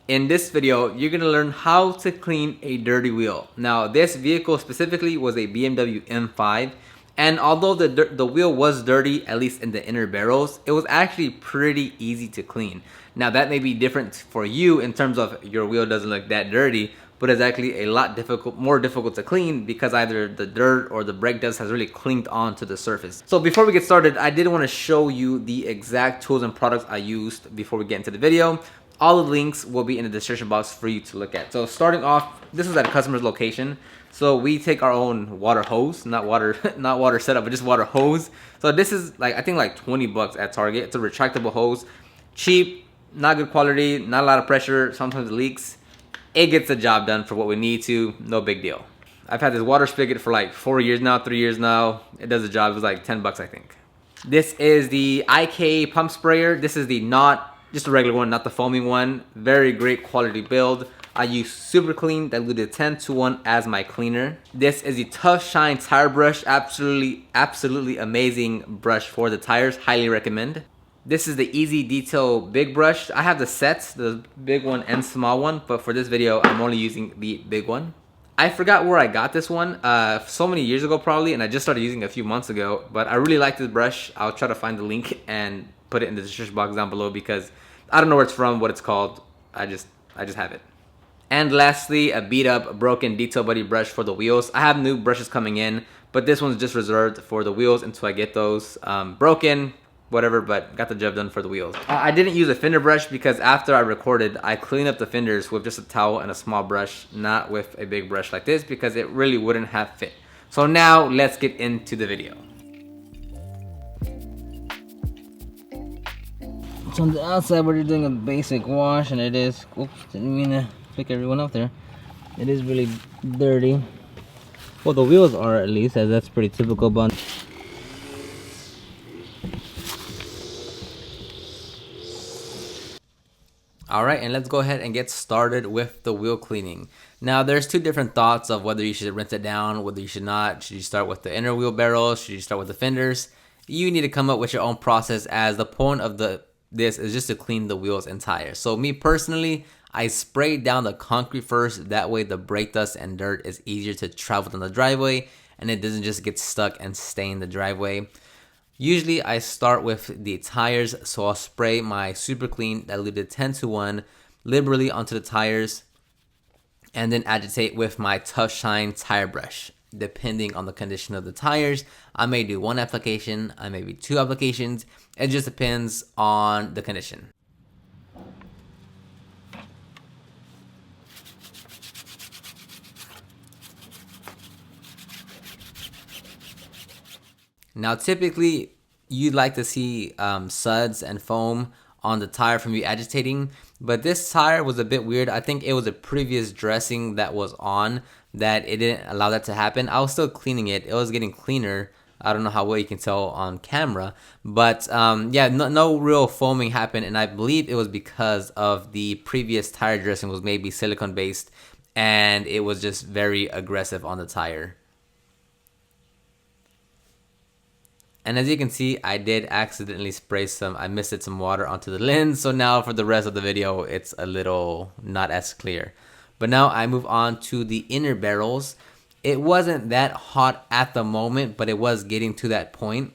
In this video, you're going to learn how to clean a dirty wheel. Now, this vehicle specifically was a BMW M5, and although the wheel was dirty, at least in the inner barrels, it was actually pretty easy to clean. Now, that may be different for you in terms of your wheel doesn't look that dirty, but it's actually a lot more difficult to clean because either the dirt or the brake dust has really clinged onto the surface. So before we get started, I did want to show you the exact tools and products I used before we get into the video. All the links will be in the description box for you to look at. So starting off, this is at a customer's location. So we take our own water hose, not water setup, but just water hose. So this is I think like 20 bucks at Target. It's a retractable hose, cheap, not good quality, not a lot of pressure, sometimes it leaks. It gets the job done for what we need to, no big deal. I've had this water spigot for like 4 years now, 3 years now. It does the job. It was like 10 bucks, I think. This is the IK pump sprayer. This is the just a regular one, not the foaming one. Very great quality build. I use Super Clean diluted 10-to-1 as my cleaner. This is the Tough Shine tire brush. Absolutely amazing brush for the tires. Highly recommend. This is the Easy Detail big brush. I have the sets, the big one and small one, but for this video, I'm only using the big one. I forgot where I got this one so many years ago probably, and I just started using it a few months ago, but I really like this brush. I'll try to find the link and put it in the description box down below because I don't know where it's from, what it's called. I just have it. And lastly, a beat up broken Detail Buddy brush for the wheels. I have new brushes coming in, but this one's just reserved for the wheels until I get those broken, whatever, but got the job done for the wheels. I didn't use a fender brush because after I recorded, I cleaned up the fenders with just a towel and a small brush, not with a big brush like this because it really wouldn't have fit. So now let's get into the video. So on the outside we're doing a basic wash, and it is, oops, didn't mean to pick everyone up there. It is really dirty. Well, the wheels are at least, as that's pretty typical, but alright, and let's go ahead and get started with the wheel cleaning. Now, there's two different thoughts of whether you should rinse it down, whether you should not. Should you start with the inner wheel barrels? Should you start with the fenders? You need to come up with your own process, as the point of this is just to clean the wheels and tires. So me personally, I spray down the concrete first. That way the brake dust and dirt is easier to travel down the driveway and it doesn't just get stuck and stain the driveway. Usually I start with the tires, so I'll spray my Super Clean diluted 10-to-1 liberally onto the tires and then agitate with my Tough Shine tire brush. Depending on the condition of the tires, I may do one application, I may do 2 applications. It just depends on the condition. Now, typically, you'd like to see suds and foam on the tire from you agitating, but this tire was a bit weird. I think it was a previous dressing that was on that it didn't allow that to happen. I was still cleaning it. It was getting cleaner. I don't know how well you can tell on camera, but yeah, no real foaming happened, and I believe it was because of the previous tire dressing was maybe silicone based, and it was just very aggressive on the tire. And as you can see, I did accidentally spray I misted some water onto the lens, so now for the rest of the video, it's a little not as clear. But now I move on to the inner barrels. It wasn't that hot at the moment, but it was getting to that point.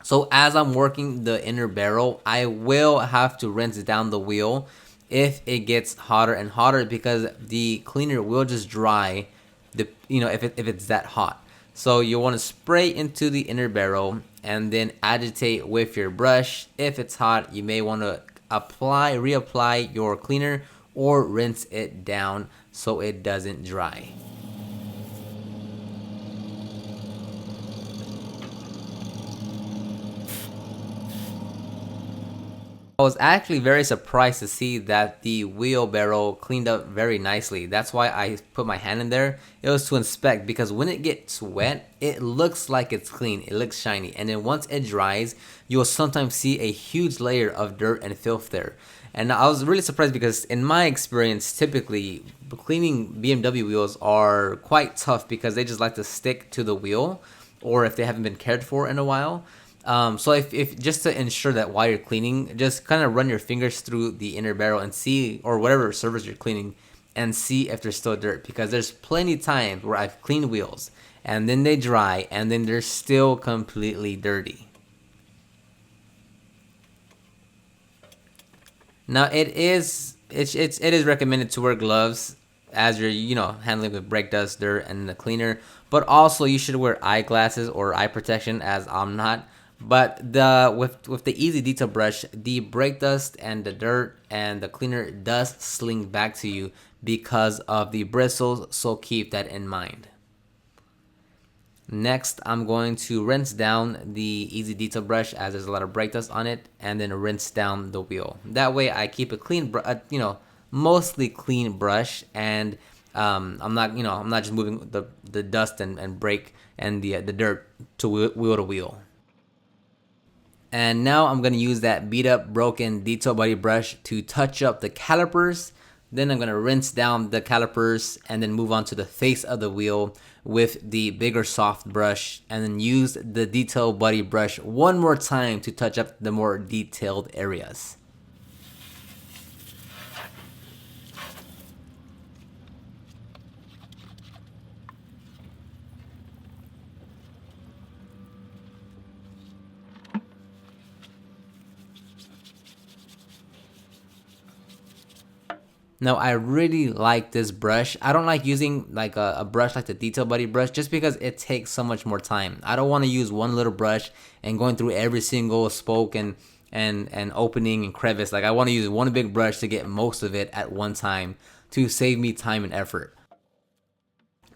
So as I'm working the inner barrel, I will have to rinse down the wheel if it gets hotter and hotter, because the cleaner will just dry, if it's that hot. So you want to spray into the inner barrel and then agitate with your brush. If it's hot, you may want to reapply your cleaner or rinse it down so it doesn't dry. I was actually very surprised to see that the wheelbarrow cleaned up very nicely. That's why I put my hand in there. It was to inspect, because when it gets wet, it looks like it's clean. It looks shiny. And then once it dries, you will sometimes see a huge layer of dirt and filth there. And I was really surprised because in my experience, typically cleaning BMW wheels are quite tough because they just like to stick to the wheel, or if they haven't been cared for in a while. So if just to ensure that while you're cleaning, just kind of run your fingers through the inner barrel and see, or whatever surface you're cleaning, and see if there's still dirt, because there's plenty times where I've cleaned wheels and then they dry and then they're still completely dirty. Now it is recommended to wear gloves as you're handling with brake dust, dirt, and the cleaner. But also you should wear eyeglasses or eye protection, as I'm not. But the with the easy detail brush, the brake dust and the dirt and the cleaner does sling back to you because of the bristles. So keep that in mind. Next, I'm going to rinse down the Easy Detail brush as there's a lot of brake dust on it, and then rinse down the wheel. That way, I keep a clean, mostly clean brush, and I'm not just moving the dust and brake and the dirt to wheel to wheel. And now I'm going to use that beat up broken detail buddy brush to touch up the calipers. Then I'm going to rinse down the calipers and then move on to the face of the wheel with the bigger soft brush, and then use the detail buddy brush one more time to touch up the more detailed areas. Now I really like this brush. I don't like using like a brush like the Detail Buddy brush just because it takes so much more time. I don't want to use one little brush and going through every single spoke and opening and crevice. Like I want to use one big brush to get most of it at one time to save me time and effort.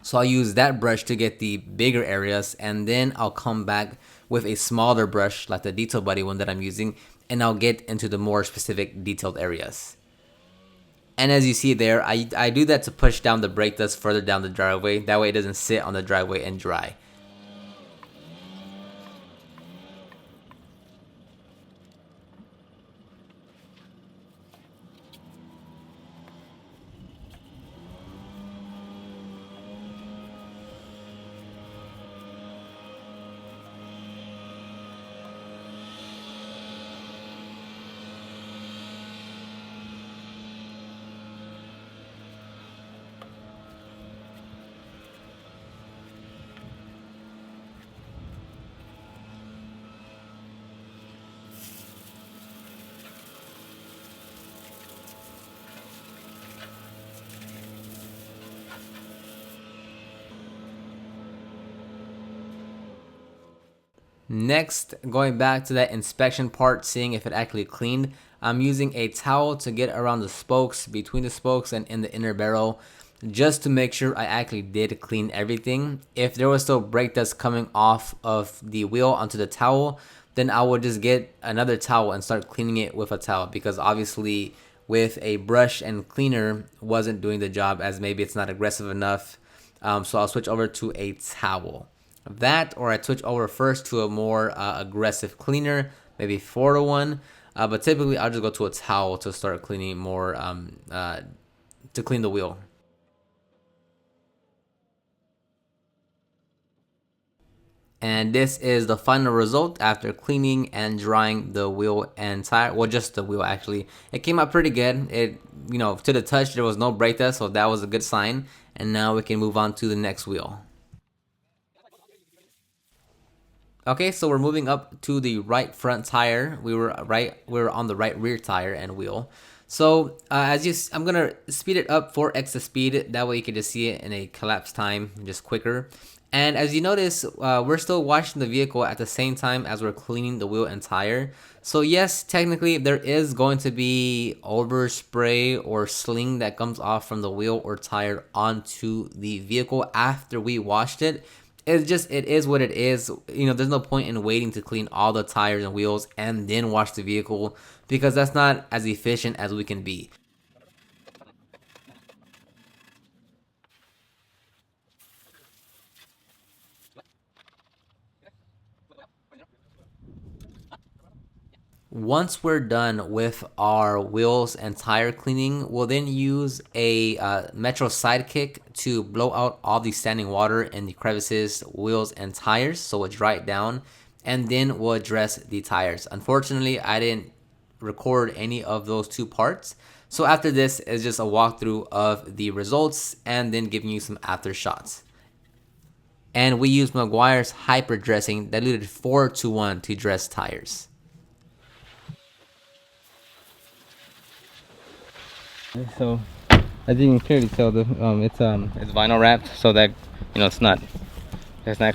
So I'll use that brush to get the bigger areas, and then I'll come back with a smaller brush like the Detail Buddy one that I'm using, and I'll get into the more specific detailed areas. And as you see there, I do that to push down the brake dust further down the driveway. That way it doesn't sit on the driveway and dry. Next, going back to that inspection part, seeing if it actually cleaned, I'm using a towel to get around the spokes, between the spokes and in the inner barrel, just to make sure I actually did clean everything. If there was still brake dust coming off of the wheel onto the towel, then I would just get another towel and start cleaning it with a towel, because obviously with a brush and cleaner wasn't doing the job, as maybe it's not aggressive enough. So I'll switch over to a towel. That, or I switch over first to a more aggressive cleaner, maybe 4-to-1. But typically I'll just go to a towel to start cleaning more, to clean the wheel. And this is the final result after cleaning and drying the wheel and tire. Well, just the wheel actually. It came out pretty good. It, to the touch, there was no brake dust, so that was a good sign. And now we can move on to the next wheel. Okay, so we're moving up to the right front tire. We were on the right rear tire and wheel. So I'm gonna speed it up 4x the speed. That way you can just see it in a collapse time, just quicker. And as you notice, we're still washing the vehicle at the same time as we're cleaning the wheel and tire. So yes, technically there is going to be overspray or sling that comes off from the wheel or tire onto the vehicle after we washed it. It is what it is. There's no point in waiting to clean all the tires and wheels and then wash the vehicle, because that's not as efficient as we can be. Once we're done with our wheels and tire cleaning, we'll then use a Metro Sidekick to blow out all the standing water in the crevices, wheels, and tires, so it's dry it down. and then we'll address the tires. Unfortunately, I didn't record any of those two parts. So after this is just a walkthrough of the results and then giving you some after shots. And we use Meguiar's hyper dressing diluted 4:1 to dress tires. So as you can clearly tell, it's vinyl wrapped, so that it's not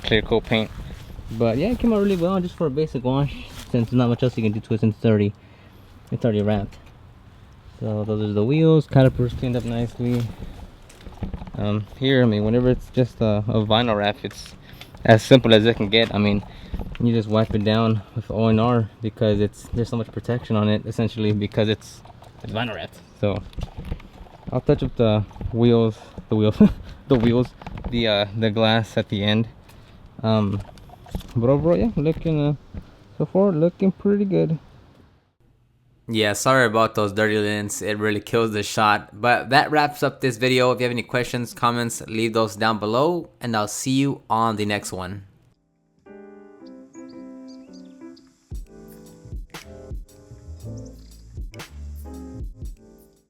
clear coat paint. But yeah, it came out really well just for a basic wash, since there's not much else you can do to it since it's already wrapped. So those are the wheels, calipers cleaned up nicely. Here, I mean, whenever it's just a vinyl wrap, it's as simple as it can get. I mean, you just wipe it down with O&R because there's so much protection on it, essentially, because it's vinyl wrapped. So I'll touch up the wheels, the wheels, the glass at the end. But overall, yeah, looking so far looking pretty good. Yeah, sorry about those dirty linens. It really kills the shot. But that wraps up this video. If you have any questions, comments, leave those down below, and I'll see you on the next one.